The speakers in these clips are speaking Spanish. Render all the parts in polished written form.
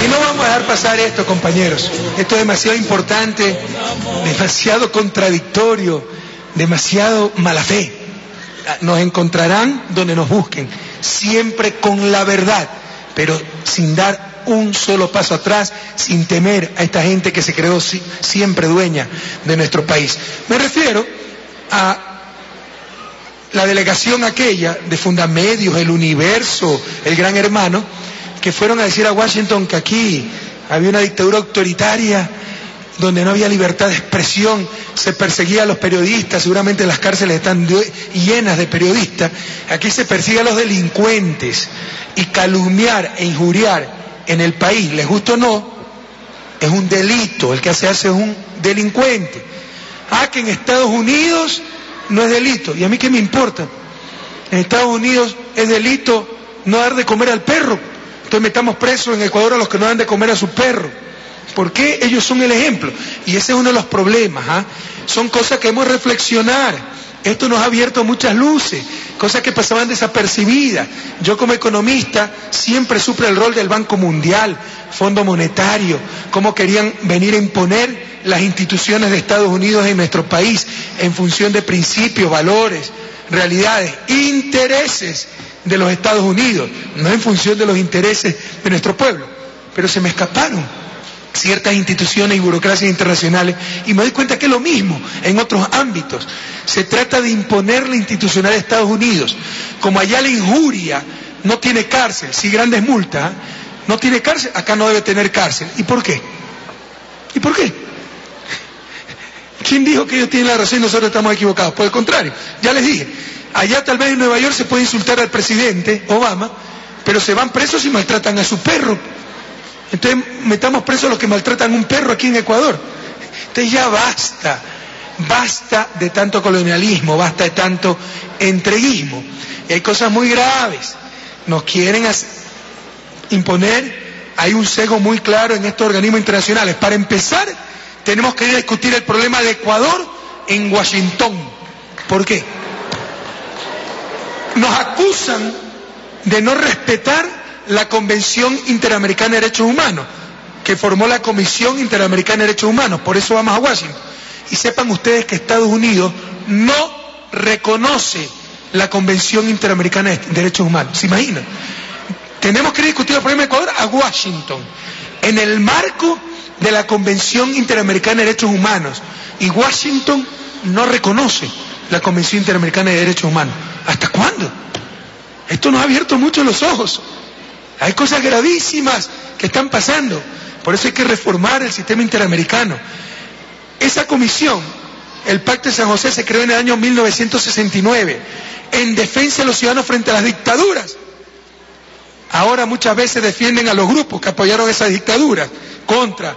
Y no vamos a dejar pasar esto, compañeros. Esto es demasiado importante, demasiado contradictorio, demasiado mala fe. Nos encontrarán donde nos busquen, siempre con la verdad, pero sin dar un solo paso atrás, sin temer a esta gente que se creó siempre dueña de nuestro país. Me refiero a la delegación aquella de Fundamedios, El Universo, El Gran Hermano, que fueron a decir a Washington que aquí había una dictadura autoritaria, donde no había libertad de expresión, se perseguía a los periodistas, seguramente las cárceles están llenas de periodistas, aquí se persigue a los delincuentes, y calumniar e injuriar en el país, les gusta o no, es un delito, el que hace es un delincuente. Que en Estados Unidos no es delito, ¿y a mí qué me importa? En Estados Unidos es delito no dar de comer al perro, entonces metamos presos en Ecuador a los que no dan de comer a su perro. ¿Por qué? Ellos son el ejemplo, y ese es uno de los problemas, Son cosas que hemos de reflexionar. Esto nos ha abierto muchas luces, cosas que pasaban desapercibidas. Yo como economista siempre supe el rol del Banco Mundial, Fondo Monetario, cómo querían venir a imponer las instituciones de Estados Unidos en nuestro país en función de principios, valores, realidades, intereses de los Estados Unidos, no en función de los intereses de nuestro pueblo. Pero se me escaparon ciertas instituciones y burocracias internacionales, y me doy cuenta que es lo mismo en otros ámbitos. Se trata de imponer la institucionalidad de Estados Unidos. Como allá la injuria no tiene cárcel, sí grandes multas, no tiene cárcel, acá no debe tener cárcel. ¿Y por qué? ¿Y por qué? ¿Quién dijo que ellos tienen la razón y nosotros estamos equivocados? Por el contrario, ya les dije, allá tal vez en Nueva York se puede insultar al presidente Obama, pero se van presos y maltratan a su perro. Entonces metamos presos a los que maltratan un perro aquí en Ecuador. Entonces ya basta de tanto colonialismo, basta de tanto entreguismo. Y hay cosas muy graves. Nos quieren imponer, hay un sesgo muy claro en estos organismos internacionales. Para empezar, tenemos que ir a discutir el problema de Ecuador en Washington. ¿Por qué? Nos acusan de no respetar la Convención Interamericana de Derechos Humanos, que formó la Comisión Interamericana de Derechos Humanos, por eso vamos a Washington. Y sepan ustedes que Estados Unidos no reconoce la Convención Interamericana de Derechos Humanos. ¿Se imaginan? Tenemos que discutir el problema de Ecuador a Washington, en el marco de la Convención Interamericana de Derechos Humanos. Y Washington no reconoce la Convención Interamericana de Derechos Humanos. ¿Hasta cuándo? Esto nos ha abierto mucho los ojos. Hay cosas gravísimas que están pasando. Por eso hay que reformar el sistema interamericano. Esa comisión, el Pacto de San José, se creó en el año 1969 en defensa de los ciudadanos frente a las dictaduras. Ahora muchas veces defienden a los grupos que apoyaron esas dictaduras contra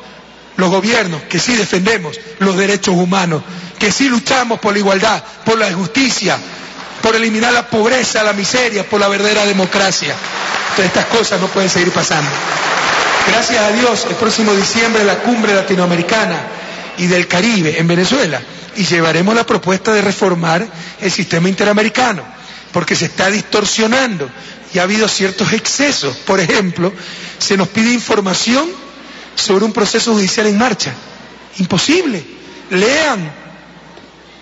los gobiernos que sí defendemos los derechos humanos, que sí luchamos por la igualdad, por la justicia, por eliminar la pobreza, la miseria, por la verdadera democracia. Entonces estas cosas no pueden seguir pasando. Gracias a Dios, el próximo diciembre la cumbre latinoamericana y del Caribe en Venezuela, y llevaremos la propuesta de reformar el sistema interamericano, porque se está distorsionando y ha habido ciertos excesos. Por ejemplo, se nos pide información sobre un proceso judicial en marcha. Imposible. Lean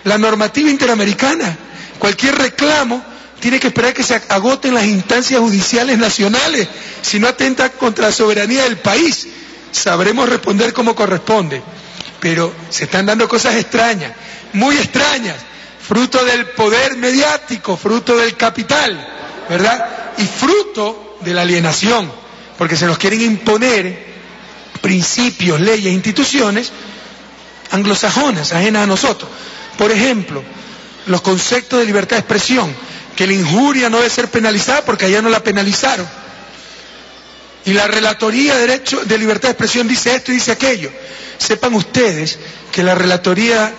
la normativa interamericana. Cualquier reclamo tiene que esperar que se agoten las instancias judiciales nacionales, si no atenta contra la soberanía del país. Sabremos responder como corresponde, pero se están dando cosas extrañas, muy extrañas, fruto del poder mediático, fruto del capital, ¿verdad? Y fruto de la alienación, porque se nos quieren imponer principios, leyes, instituciones anglosajonas, ajenas a nosotros. Por ejemplo, los conceptos de libertad de expresión, que la injuria no debe ser penalizada porque allá no la penalizaron. Y la Relatoría de Libertad de Expresión dice esto y dice aquello. Sepan ustedes que la Relatoría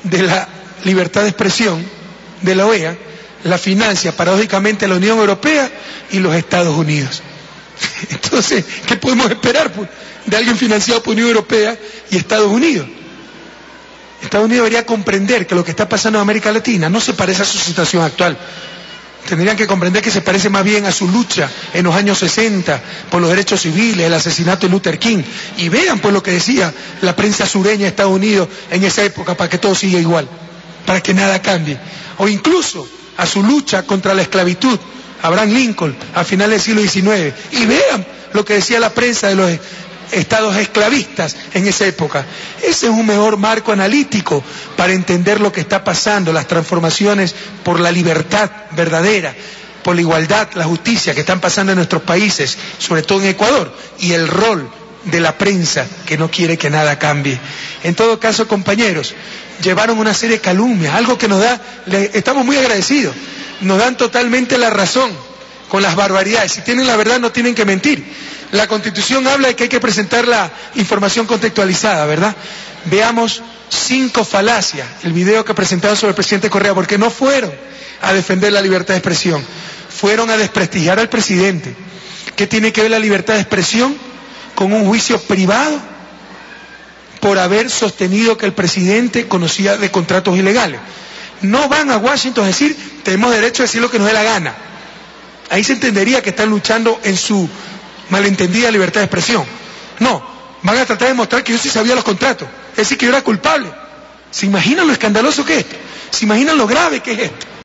de la Libertad de Expresión de la OEA la financia paradójicamente la Unión Europea y los Estados Unidos. Entonces, ¿qué podemos esperar de alguien financiado por Unión Europea y Estados Unidos? Estados Unidos debería comprender que lo que está pasando en América Latina no se parece a su situación actual. tendrían que comprender que se parece más bien a su lucha en los años 60 por los derechos civiles, el asesinato de Luther King. Y vean pues lo que decía la prensa sureña de Estados Unidos en esa época, para que todo siga igual, para que nada cambie. O incluso a su lucha contra la esclavitud, Abraham Lincoln, a finales del siglo XIX. Y vean lo que decía la prensa de los estados esclavistas en esa época. Ese es un mejor marco analítico para entender lo que está pasando, las transformaciones por la libertad verdadera, por la igualdad, la justicia que están pasando en nuestros países, sobre todo en Ecuador, y el rol de la prensa que no quiere que nada cambie. En todo caso, compañeros, llevaron una serie de calumnias, algo que nos da, estamos muy agradecidos, nos dan totalmente la razón con las barbaridades. Si tienen la verdad no tienen que mentir. La Constitución habla de que hay que presentar la información contextualizada, ¿verdad? Veamos 5 falacias, el video que presentaron sobre el presidente Correa, porque no fueron a defender la libertad de expresión, fueron a desprestigiar al presidente. ¿Qué tiene que ver la libertad de expresión con un juicio privado por haber sostenido que el presidente conocía de contratos ilegales? No van a Washington a decir, tenemos derecho a decir lo que nos dé la gana. Ahí se entendería que están luchando en su malentendida libertad de expresión. No, van a tratar de mostrar que yo sí sabía los contratos, es decir, que yo era culpable. ¿Se imaginan lo escandaloso que es esto? ¿Se imaginan lo grave que es esto?